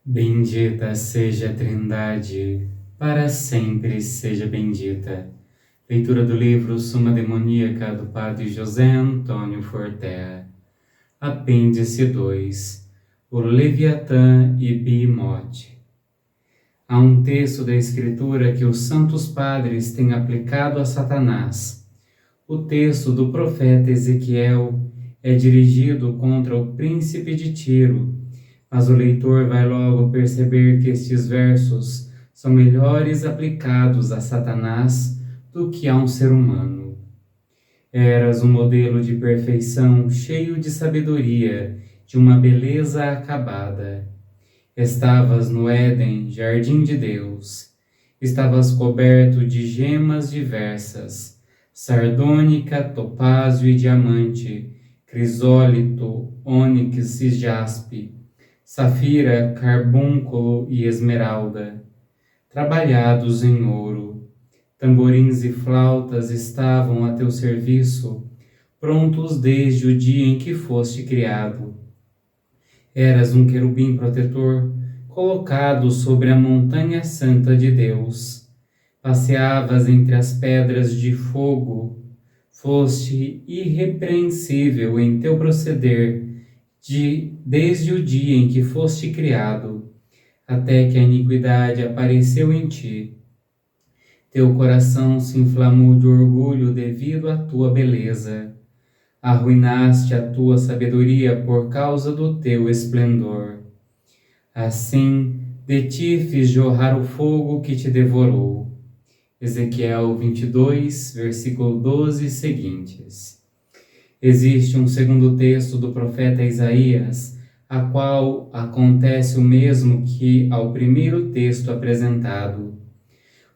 Bendita seja a Trindade, para sempre seja bendita. Leitura do livro Suma Demoníaca do Padre José Antônio Fortea. Apêndice 2. O Leviatã e Behemoth. Há um texto da Escritura que os santos padres têm aplicado a Satanás. O texto do profeta Ezequiel é dirigido contra o príncipe de Tiro, mas o leitor vai logo perceber que estes versos são melhores aplicados a Satanás do que a um ser humano. Eras um modelo de perfeição, cheio de sabedoria, de uma beleza acabada. Estavas no Éden, jardim de Deus. Estavas coberto de gemas diversas, sardônica, topázio e diamante, crisólito, ônix e jaspe, safira, carbúnculo e esmeralda, trabalhados em ouro. Tamborins e flautas estavam a teu serviço, prontos desde o dia em que foste criado. Eras um querubim protetor, colocado sobre a montanha santa de Deus. Passeavas entre as pedras de fogo, foste irrepreensível em teu proceder, desde o dia em que foste criado, até que a iniquidade apareceu em ti. Teu coração se inflamou de orgulho devido à tua beleza. Arruinaste a tua sabedoria por causa do teu esplendor. Assim, de ti fiz jorrar o fogo que te devorou. Ezequiel 22, versículo 12 e seguintes. Existe um segundo texto do profeta Isaías, a qual acontece o mesmo que ao primeiro texto apresentado.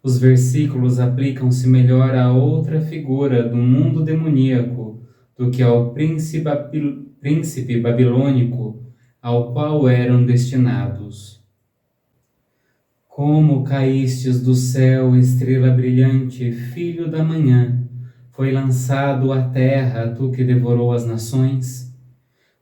Os versículos aplicam-se melhor a outra figura do mundo demoníaco do que ao príncipe babilônico ao qual eram destinados. Como caístes do céu, estrela brilhante, filho da manhã, foi lançado à terra, tu que devorou as nações?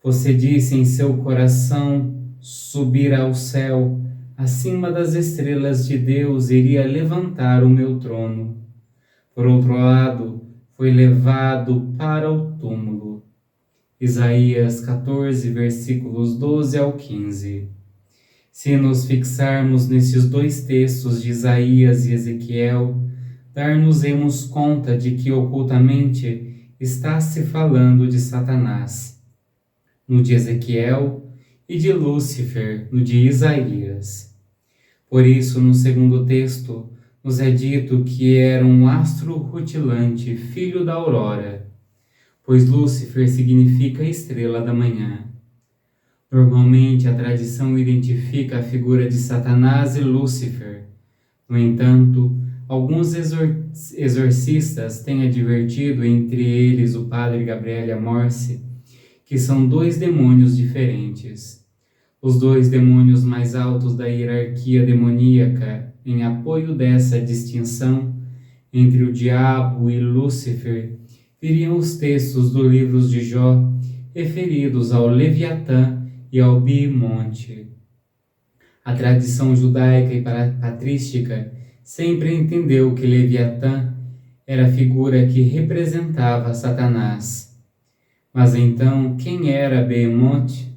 Você disse em seu coração, subir ao céu, acima das estrelas de Deus iria levantar o meu trono. Por outro lado, foi levado para o túmulo. Isaías 14, versículos 12 ao 15. Se nos fixarmos nesses dois textos de Isaías e Ezequiel, dar-nos-emos conta de que ocultamente está se falando de Satanás, no de Ezequiel, e de Lúcifer, no de Isaías. Por isso, no segundo texto, nos é dito que era um astro rutilante, filho da aurora, pois Lúcifer significa estrela da manhã. Normalmente, a tradição identifica a figura de Satanás e Lúcifer. No entanto, alguns exorcistas têm advertido, entre eles o padre Gabriele Amorsi, que são dois demônios diferentes. Os dois demônios mais altos da hierarquia demoníaca, em apoio dessa distinção entre o diabo e Lúcifer, viriam os textos do livro de Jó, referidos ao Leviatã e ao Behemoth. A tradição judaica e patrística sempre entendeu que Leviatã era a figura que representava Satanás. Mas então, quem era Behemoth?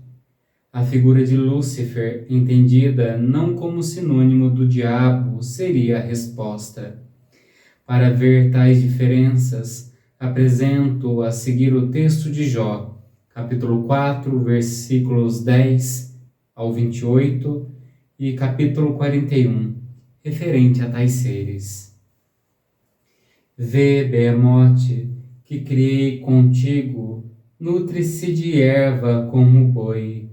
A figura de Lúcifer, entendida não como sinônimo do diabo, seria a resposta. Para ver tais diferenças, apresento a seguir o texto de Jó, capítulo 4, versículos 10 ao 28 e capítulo 41, referente a tais seres. Vê, Behemoth, que criei contigo, nutre-se de erva como o boi.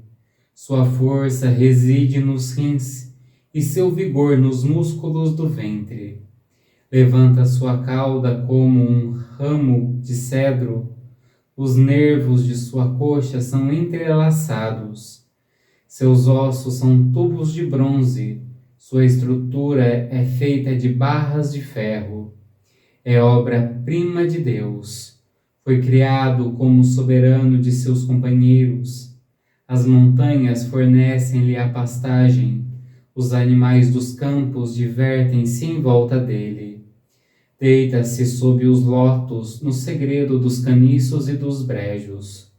Sua força reside nos rins e seu vigor nos músculos do ventre. Levanta sua cauda como um ramo de cedro. Os nervos de sua coxa são entrelaçados. Seus ossos são tubos de bronze. Sua estrutura é feita de barras de ferro. É obra-prima de Deus. Foi criado como soberano de seus companheiros. As montanhas fornecem-lhe a pastagem, os animais dos campos divertem-se em volta dele. Deita-se sob os lotos no segredo dos caniços e dos brejos.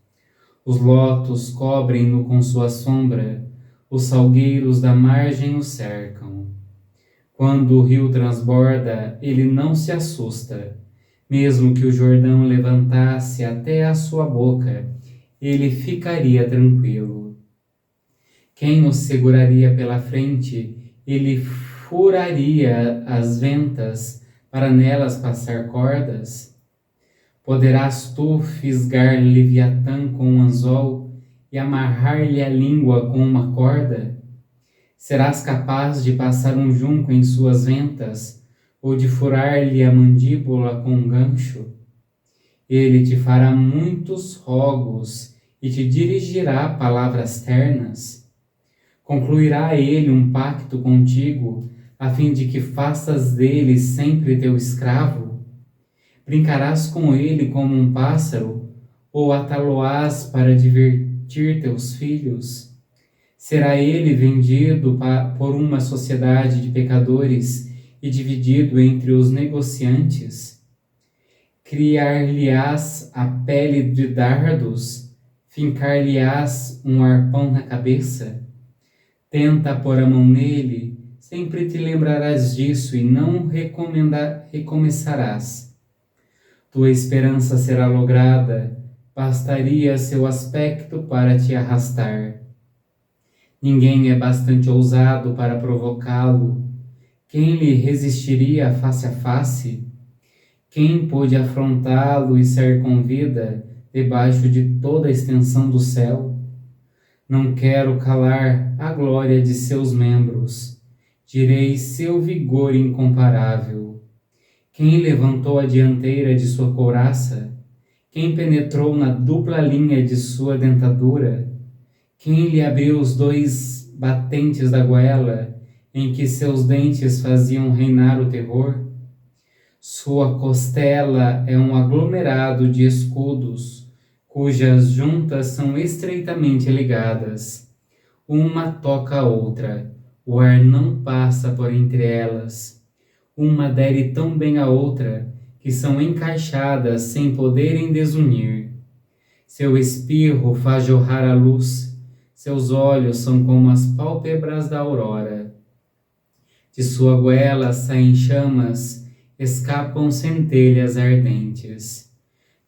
Os lotos cobrem-no com sua sombra, os salgueiros da margem o cercam. Quando o rio transborda, ele não se assusta. Mesmo que o Jordão levantasse até a sua boca, ele ficaria tranquilo. Quem o seguraria pela frente, ele furaria as ventas para nelas passar cordas? Poderás tu fisgar Leviatã com um anzol e amarrar-lhe a língua com uma corda? Serás capaz de passar um junco em suas ventas ou de furar-lhe a mandíbula com um gancho? Ele te fará muitos rogos e te dirigirá palavras ternas. Concluirá ele um pacto contigo, a fim de que faças dele sempre teu escravo? Brincarás com ele como um pássaro, ou atá-lo-ás para divertir teus filhos? Será ele vendido por uma sociedade de pecadores e dividido entre os negociantes? Criar-lhe-ás a pele de dardos, fincar-lhe-ás um arpão na cabeça? Tenta pôr a mão nele, sempre te lembrarás disso e não recomeçarás. Tua esperança será lograda, bastaria seu aspecto para te arrastar. Ninguém é bastante ousado para provocá-lo. Quem lhe resistiria face a face? Quem pôde afrontá-lo e ser com vida debaixo de toda a extensão do céu? Não quero calar a glória de seus membros, direi seu vigor incomparável. Quem levantou a dianteira de sua couraça? Quem penetrou na dupla linha de sua dentadura? Quem lhe abriu os dois batentes da goela, em que seus dentes faziam reinar o terror? Sua costela é um aglomerado de escudos, cujas juntas são estreitamente ligadas. Uma toca a outra, o ar não passa por entre elas. Uma adere tão bem à outra, que são encaixadas sem poderem desunir. Seu espirro faz jorrar a luz, seus olhos são como as pálpebras da aurora. De sua goela saem chamas, escapam centelhas ardentes.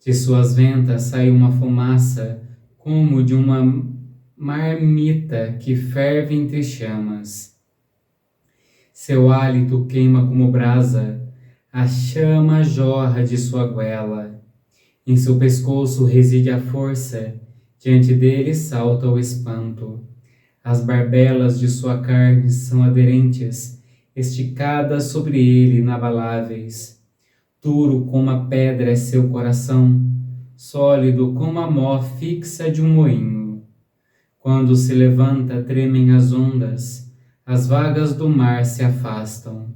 De suas ventas sai uma fumaça, como de uma marmita que ferve entre chamas. Seu hálito queima como brasa, a chama jorra de sua goela. Em seu pescoço reside a força, diante dele salta o espanto. As barbelas de sua carne são aderentes, esticadas sobre ele inabaláveis. Duro como a pedra é seu coração, sólido como a mó fixa de um moinho. Quando se levanta, tremem as ondas, as vagas do mar se afastam.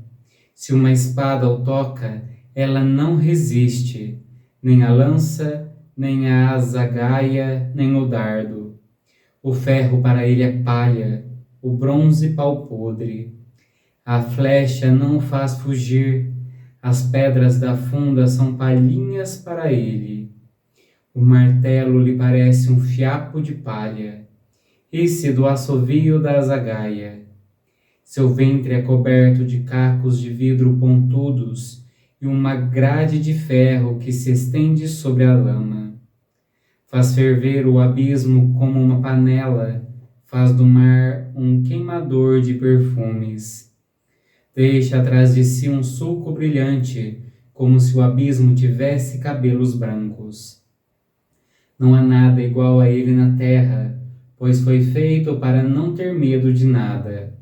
Se uma espada o toca, ela não resiste, nem a lança, nem a azagaia, nem o dardo. O ferro para ele é palha, o bronze pau podre. A flecha não o faz fugir, as pedras da funda são palhinhas para ele. O martelo lhe parece um fiapo de palha, esse do assovio da azagaia. Seu ventre é coberto de cacos de vidro pontudos e uma grade de ferro que se estende sobre a lama. Faz ferver o abismo como uma panela, faz do mar um queimador de perfumes. Deixa atrás de si um sulco brilhante, como se o abismo tivesse cabelos brancos. Não há nada igual a ele na terra, pois foi feito para não ter medo de nada.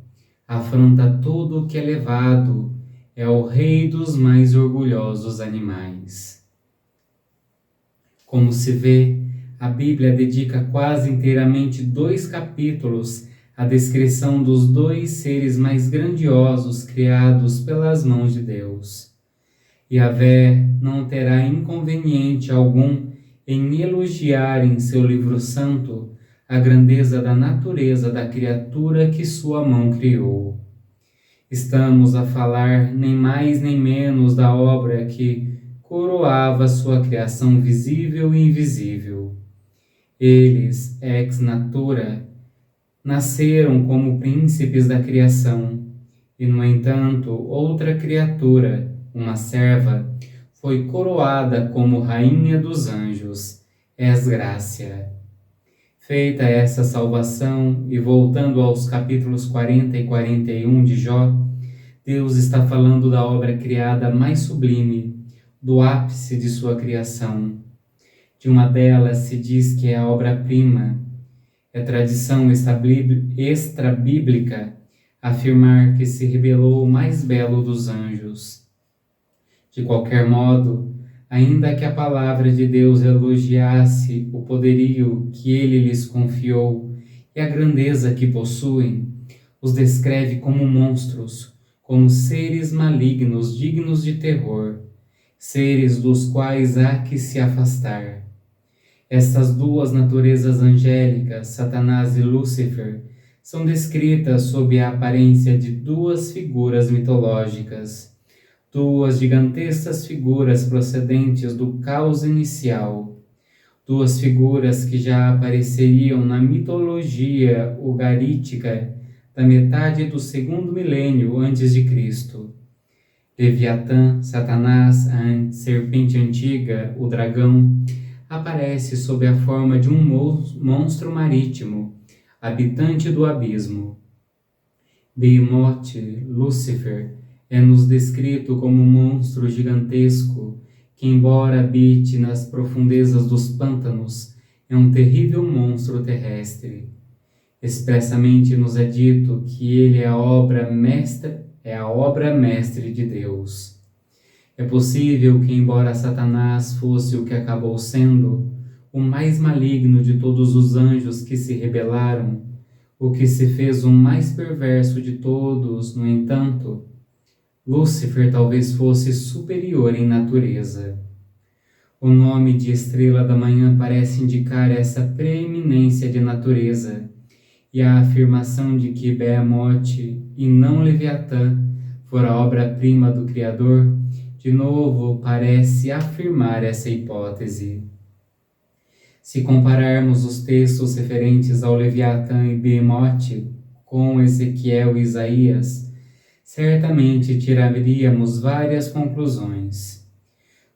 Afronta tudo o que é levado, é o rei dos mais orgulhosos animais. Como se vê, a Bíblia dedica quase inteiramente 2 capítulos à descrição dos 2 seres mais grandiosos criados pelas mãos de Deus. Yahvé não terá inconveniente algum em elogiar em seu livro santo a grandeza da natureza da criatura que sua mão criou. Estamos a falar nem mais nem menos da obra que coroava sua criação visível e invisível. Eles, ex natura, nasceram como príncipes da criação, e, no entanto, outra criatura, uma serva, foi coroada como rainha dos anjos, Esgrácia. Feita essa salvação, e voltando aos capítulos 40 e 41 de Jó, Deus está falando da obra criada mais sublime, do ápice de sua criação. De uma delas se diz que é a obra-prima. É tradição extra-bíblica afirmar que se revelou o mais belo dos anjos. De qualquer modo, ainda que a palavra de Deus elogiasse o poderio que ele lhes confiou e a grandeza que possuem, os descreve como monstros, como seres malignos dignos de terror, seres dos quais há que se afastar. Estas duas naturezas angélicas, Satanás e Lúcifer, são descritas sob a aparência de duas figuras mitológicas, duas gigantescas figuras procedentes do caos inicial, duas figuras que já apareceriam na mitologia ugarítica da metade do segundo milênio antes de Cristo. Leviatã, Satanás, a serpente antiga, o dragão, aparece sob a forma de um monstro marítimo, habitante do abismo. Behemoth, Lúcifer, é-nos descrito como um monstro gigantesco que, embora habite nas profundezas dos pântanos, é um terrível monstro terrestre. Expressamente nos é dito que ele é a obra mestre de Deus. É possível que, embora Satanás fosse o que acabou sendo, o mais maligno de todos os anjos que se rebelaram, o que se fez o mais perverso de todos, no entanto, Lúcifer talvez fosse superior em natureza. O nome de Estrela da Manhã parece indicar essa preeminência de natureza, e a afirmação de que Behemoth e não Leviatã fora obra-prima do Criador, de novo parece afirmar essa hipótese. Se compararmos os textos referentes ao Leviatã e Behemoth com Ezequiel e Isaías, certamente tiraríamos várias conclusões.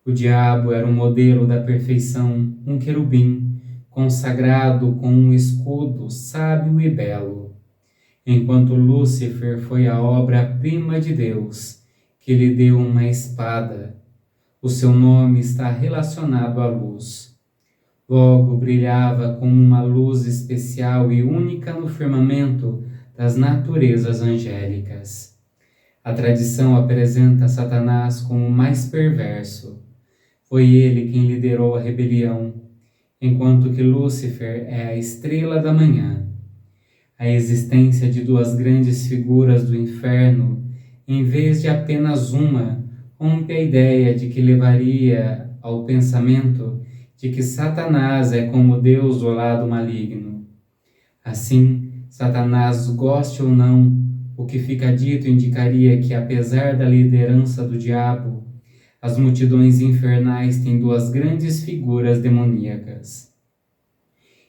O diabo era um modelo da perfeição, um querubim, consagrado com um escudo sábio e belo, enquanto Lúcifer foi a obra-prima de Deus, que lhe deu uma espada. O seu nome está relacionado à luz. Logo brilhava como uma luz especial e única no firmamento das naturezas angélicas. A tradição apresenta Satanás como o mais perverso. Foi ele quem liderou a rebelião, enquanto que Lúcifer é a estrela da manhã. A existência de duas grandes figuras do inferno, em vez de apenas uma, rompe a ideia de que levaria ao pensamento de que Satanás é como Deus do lado maligno. Assim, Satanás, goste ou não, o que fica dito indicaria que, apesar da liderança do diabo, as multidões infernais têm duas grandes figuras demoníacas.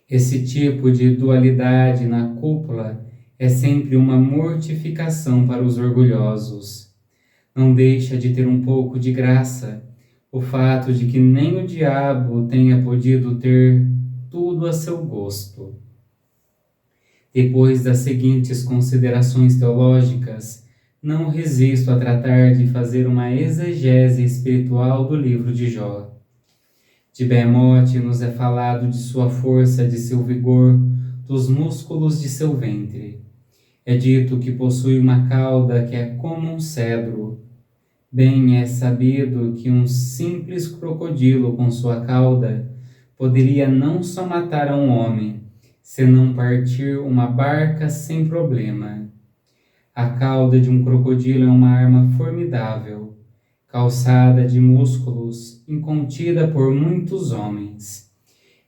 Esse tipo de dualidade na cúpula é sempre uma mortificação para os orgulhosos. Não deixa de ter um pouco de graça o fato de que nem o diabo tenha podido ter tudo a seu gosto. Depois das seguintes considerações teológicas, não resisto a tratar de fazer uma exegese espiritual do livro de Jó. De Behemoth nos é falado de sua força, de seu vigor, dos músculos de seu ventre. É dito que possui uma cauda que é como um cedro. Bem é sabido que um simples crocodilo com sua cauda poderia não só matar a um homem, senão partir uma barca sem problema. A cauda de um crocodilo é uma arma formidável, calçada de músculos, incontida por muitos homens.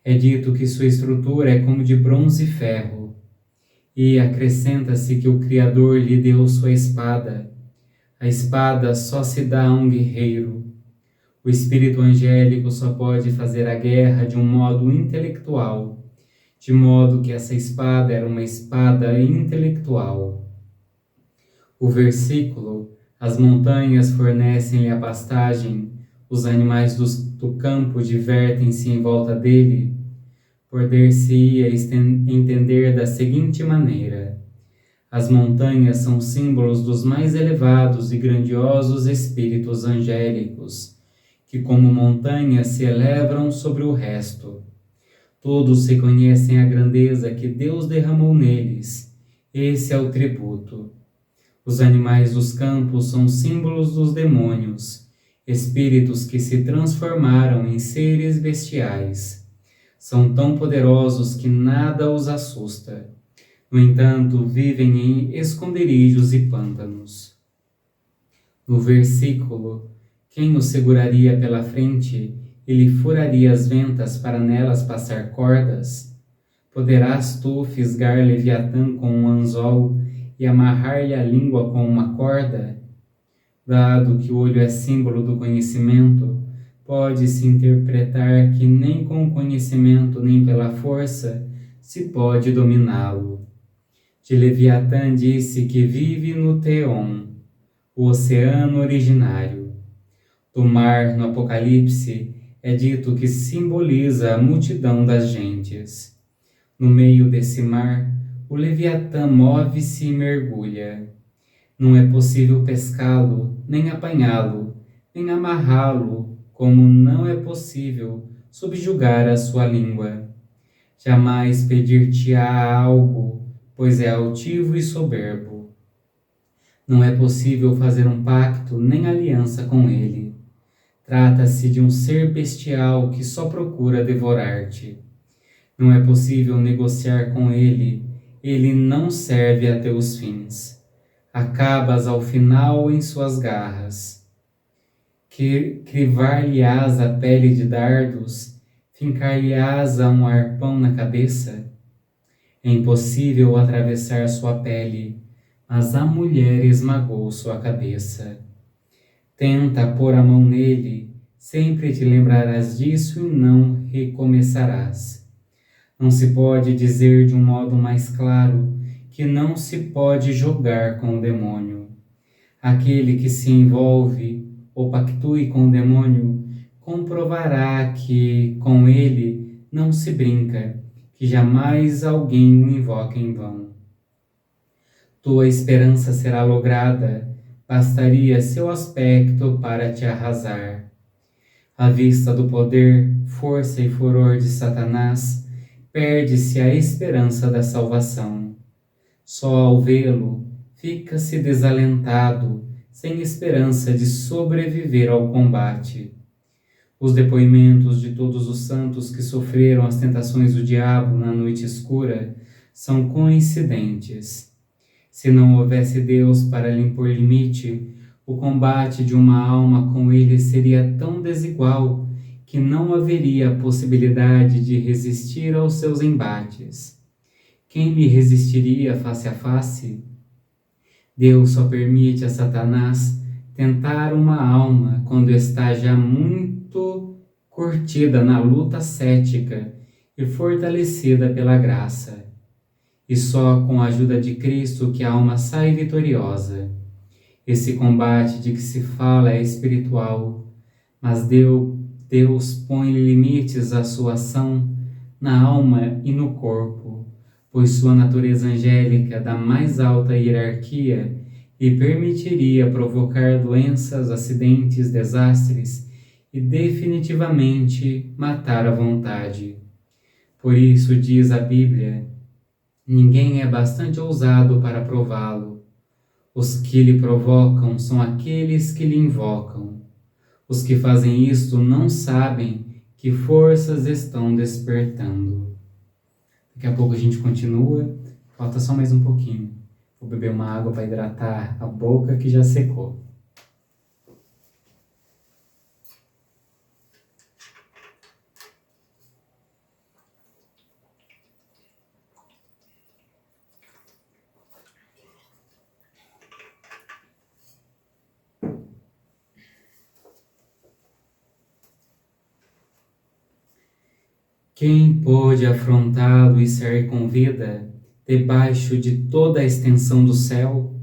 É dito que sua estrutura é como de bronze e ferro, e acrescenta-se que o Criador lhe deu sua espada. A espada só se dá a um guerreiro. O espírito angélico só pode fazer a guerra de um modo intelectual, de modo que essa espada era uma espada intelectual. O versículo: as montanhas fornecem-lhe a pastagem, os animais do campo divertem-se em volta dele, poder-se-ia entender da seguinte maneira: as montanhas são símbolos dos mais elevados e grandiosos espíritos angélicos, que como montanhas se elevam sobre o resto. Todos reconhecem a grandeza que Deus derramou neles. Esse é o tributo. Os animais dos campos são símbolos dos demônios, espíritos que se transformaram em seres bestiais. São tão poderosos que nada os assusta. No entanto, vivem em esconderijos e pântanos. No versículo: quem o seguraria pela frente e lhe furaria as ventas para nelas passar cordas? Poderás tu fisgar Leviatã com um anzol e amarrar-lhe a língua com uma corda? Dado que o olho é símbolo do conhecimento, pode-se interpretar que nem com o conhecimento nem pela força se pode dominá-lo. De Leviatã disse que vive no Teon, o oceano originário. Do mar, no Apocalipse, é dito que simboliza a multidão das gentes. No meio desse mar, o Leviatã move-se e mergulha. Não é possível pescá-lo, nem apanhá-lo, nem amarrá-lo, como não é possível subjugar a sua língua. Jamais pedir-te-á algo, pois é altivo e soberbo. Não é possível fazer um pacto nem aliança com ele. Trata-se de um ser bestial que só procura devorar-te. Não é possível negociar com ele, ele não serve a teus fins. Acabas ao final em suas garras. Que crivar-lhe-ás a pele de dardos, fincar-lhe-ás a um arpão na cabeça? É impossível atravessar sua pele, mas a mulher esmagou sua cabeça. Tenta pôr a mão nele, sempre te lembrarás disso e não recomeçarás. Não se pode dizer de um modo mais claro que não se pode jogar com o demônio. Aquele que se envolve ou pactue com o demônio comprovará que com ele não se brinca, que jamais alguém o invoca em vão. Tua esperança será lograda, bastaria seu aspecto para te arrasar. À vista do poder, força e furor de Satanás, perde-se a esperança da salvação. Só ao vê-lo, fica-se desalentado, sem esperança de sobreviver ao combate. Os depoimentos de todos os santos que sofreram as tentações do diabo na noite escura são coincidentes. Se não houvesse Deus para lhe impor limite, o combate de uma alma com ele seria tão desigual que não haveria possibilidade de resistir aos seus embates. Quem lhe resistiria face a face? Deus só permite a Satanás tentar uma alma quando está já muito curtida na luta cética e fortalecida pela graça. E só com a ajuda de Cristo que a alma sai vitoriosa. Esse combate de que se fala é espiritual, mas Deus põe limites à sua ação na alma e no corpo, pois sua natureza angélica da mais alta hierarquia lhe permitiria provocar doenças, acidentes, desastres e definitivamente matar à vontade. Por isso diz a Bíblia: ninguém é bastante ousado para prová-lo. Os que lhe provocam são aqueles que lhe invocam. Os que fazem isto não sabem que forças estão despertando. Daqui a pouco a gente continua. Falta só mais um pouquinho. Vou beber uma água para hidratar a boca que já secou. Quem pôde afrontá-lo e ser com vida debaixo de toda a extensão do céu?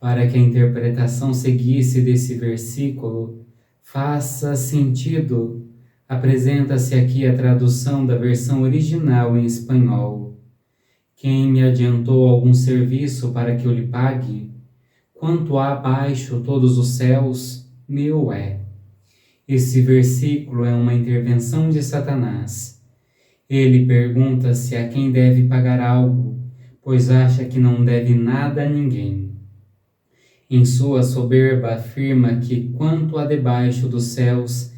Para que a interpretação seguisse desse versículo faça sentido, apresenta-se aqui a tradução da versão original em espanhol. Quem me adiantou algum serviço para que eu lhe pague? Quanto há abaixo todos os céus, meu é. Esse versículo é uma intervenção de Satanás. Ele pergunta-se a quem deve pagar algo, pois acha que não deve nada a ninguém. Em sua soberba afirma que quanto há debaixo dos céus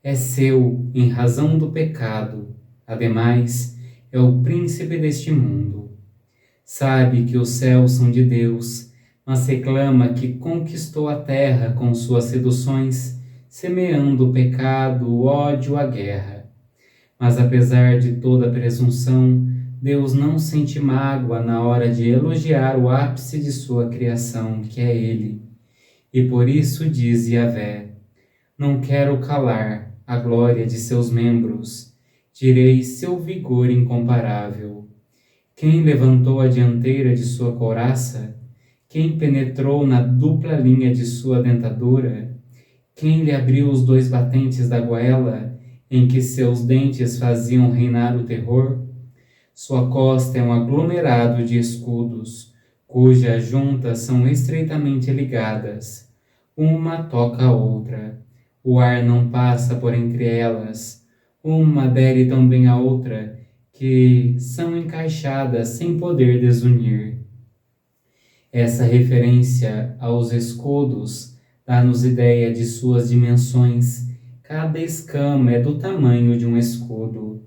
é seu em razão do pecado. Ademais, é o príncipe deste mundo. Sabe que os céus são de Deus, mas reclama que conquistou a terra com suas seduções, semeando o pecado, o ódio, a guerra. Mas apesar de toda a presunção, Deus não sente mágoa na hora de elogiar o ápice de sua criação, que é Ele. E por isso diz Yahvé: não quero calar a glória de seus membros, direi seu vigor incomparável. Quem levantou a dianteira de sua couraça? Quem penetrou na dupla linha de sua dentadura? Quem lhe abriu os dois batentes da goela, em que seus dentes faziam reinar o terror? Sua costa é um aglomerado de escudos, cujas juntas são estreitamente ligadas. Uma toca a outra. O ar não passa por entre elas. Uma adere também à outra, que são encaixadas sem poder desunir. Essa referência aos escudos dá-nos ideia de suas dimensões. Cada escama é do tamanho de um escudo.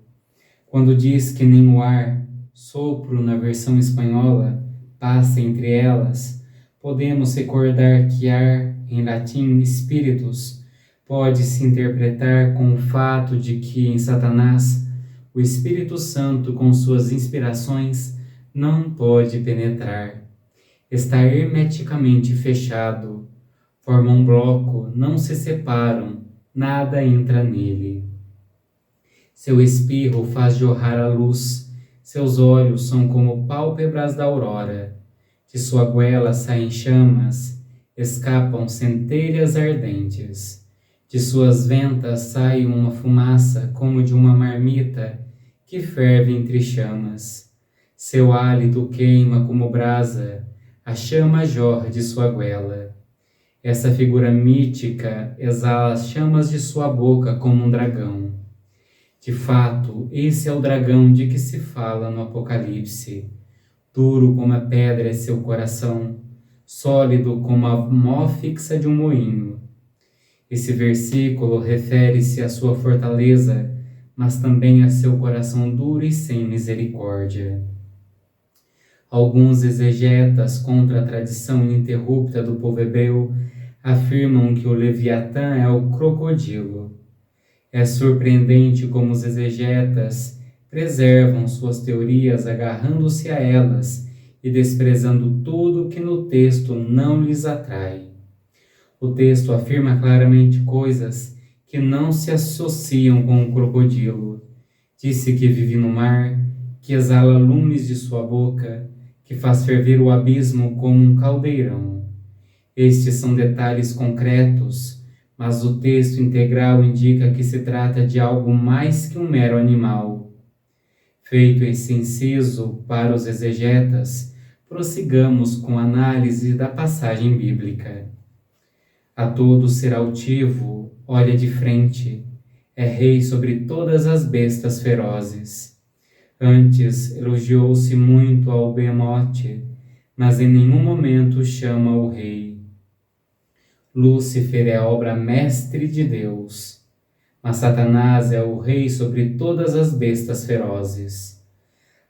Quando diz que nem o ar, sopro na versão espanhola, passa entre elas, podemos recordar que ar, em latim spiritus, pode se interpretar com o fato de que em Satanás, o Espírito Santo com suas inspirações não pode penetrar. Está hermeticamente fechado, forma um bloco, não se separam, nada entra nele. Seu espirro faz jorrar a luz, seus olhos são como pálpebras da aurora. De sua goela saem chamas, escapam centelhas ardentes. De suas ventas sai uma fumaça como de uma marmita que ferve entre chamas. Seu hálito queima como brasa, a chama jorra de sua goela. Essa figura mítica exala as chamas de sua boca como um dragão. De fato, esse é o dragão de que se fala no Apocalipse. Duro como a pedra é seu coração, sólido como a mó fixa de um moinho. Esse versículo refere-se à sua fortaleza, mas também a seu coração duro e sem misericórdia. Alguns exegetas contra a tradição ininterrupta do povo hebreu afirmam que o Leviatã é o crocodilo. É surpreendente como os exegetas preservam suas teorias agarrando-se a elas e desprezando tudo que no texto não lhes atrai. O texto afirma claramente coisas que não se associam com o crocodilo. Disse que vive no mar, que exala lumes de sua boca, que faz ferver o abismo como um caldeirão. Estes são detalhes concretos, mas o texto integral indica que se trata de algo mais que um mero animal. Feito esse inciso para os exegetas, prossigamos com a análise da passagem bíblica. A todo ser altivo, olha de frente, é rei sobre todas as bestas ferozes. Antes elogiou-se muito ao Behemote, mas em nenhum momento chama o rei. Lúcifer é a obra mestre de Deus, mas Satanás é o rei sobre todas as bestas ferozes.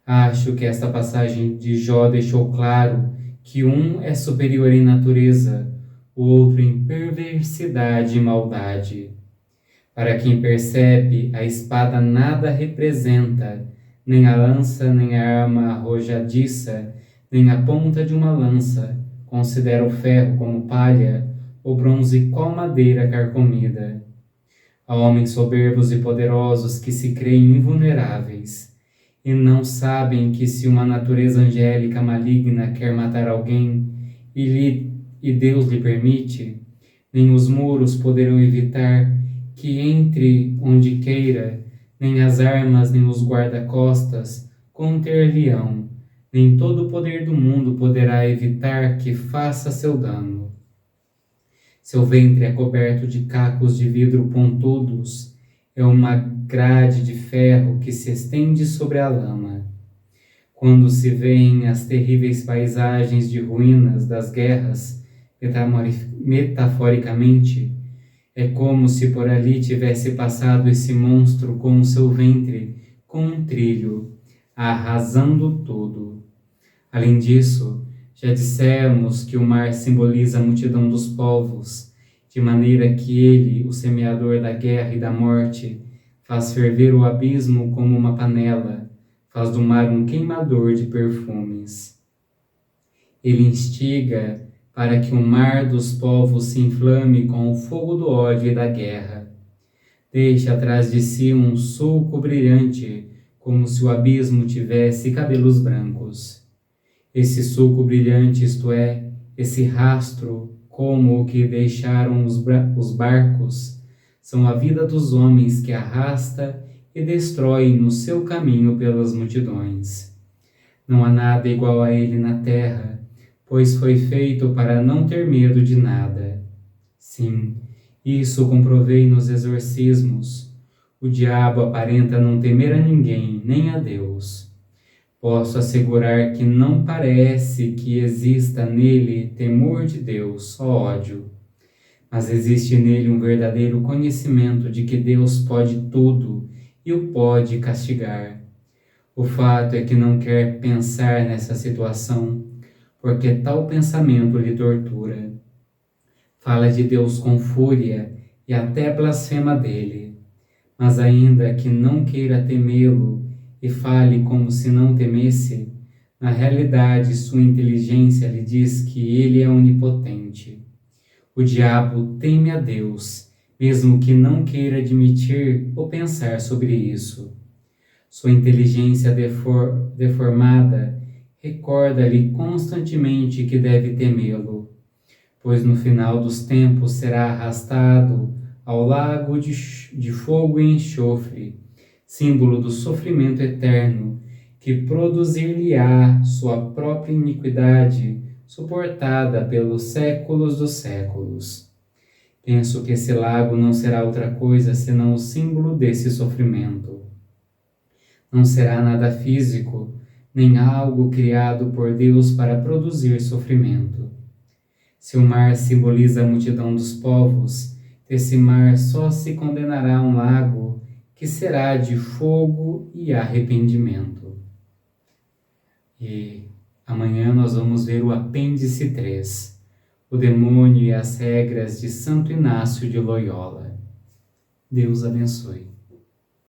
Acho que esta passagem de Jó deixou claro que um é superior em natureza, o outro em perversidade e maldade. Para quem percebe, a espada nada representa, nem a lança, nem a arma arrojadiça, nem a ponta de uma lança. Considera o ferro como palha, o bronze qual madeira carcomida. a homens soberbos e poderosos que se creem invulneráveis e não sabem que se uma natureza angélica maligna quer matar alguém e Deus lhe permite, nem os muros poderão evitar que entre onde queira, nem as armas nem os guarda-costas conter-lhe-ão, nem todo o poder do mundo poderá evitar que faça seu dano. Seu ventre é coberto de cacos de vidro pontudos, é uma grade de ferro que se estende sobre a lama. Quando se veem as terríveis paisagens de ruínas das guerras, metaforicamente, é como se por ali tivesse passado esse monstro com o seu ventre com um trilho, arrasando tudo. Além disso, já dissemos que o mar simboliza a multidão dos povos, de maneira que ele, o semeador da guerra e da morte, faz ferver o abismo como uma panela, faz do mar um queimador de perfumes. Ele instiga para que o mar dos povos se inflame com o fogo do ódio e da guerra. Deixa atrás de si um sulco brilhante, como se o abismo tivesse cabelos brancos. Esse sulco brilhante, isto é, esse rastro, como o que deixaram os barcos, são a vida dos homens que arrasta e destrói no seu caminho pelas multidões. Não há nada igual a ele na terra, pois foi feito para não ter medo de nada. Sim, isso comprovei nos exorcismos. O diabo aparenta não temer a ninguém, nem a Deus. Posso assegurar que não parece que exista nele temor de Deus, só ódio. Mas existe nele um verdadeiro conhecimento de que Deus pode tudo e o pode castigar. O fato é que não quer pensar nessa situação, porque tal pensamento lhe tortura. Fala de Deus com fúria e até blasfema dele, mas ainda que não queira temê-lo e fale como se não temesse, na realidade sua inteligência lhe diz que ele é onipotente. O diabo teme a Deus, mesmo que não queira admitir ou pensar sobre isso. Sua inteligência deformada recorda-lhe constantemente que deve temê-lo, pois no final dos tempos será arrastado ao lago de fogo e enxofre, símbolo do sofrimento eterno, que produzir-lhe-á sua própria iniquidade, suportada pelos séculos dos séculos. Penso que esse lago não será outra coisa senão o símbolo desse sofrimento. Não será nada físico, nem algo criado por Deus para produzir sofrimento. Se o mar simboliza a multidão dos povos, desse mar só se condenará um lago que será de fogo e arrependimento. E amanhã nós vamos ver o apêndice 3, o demônio e as regras de Santo Inácio de Loyola. Deus abençoe.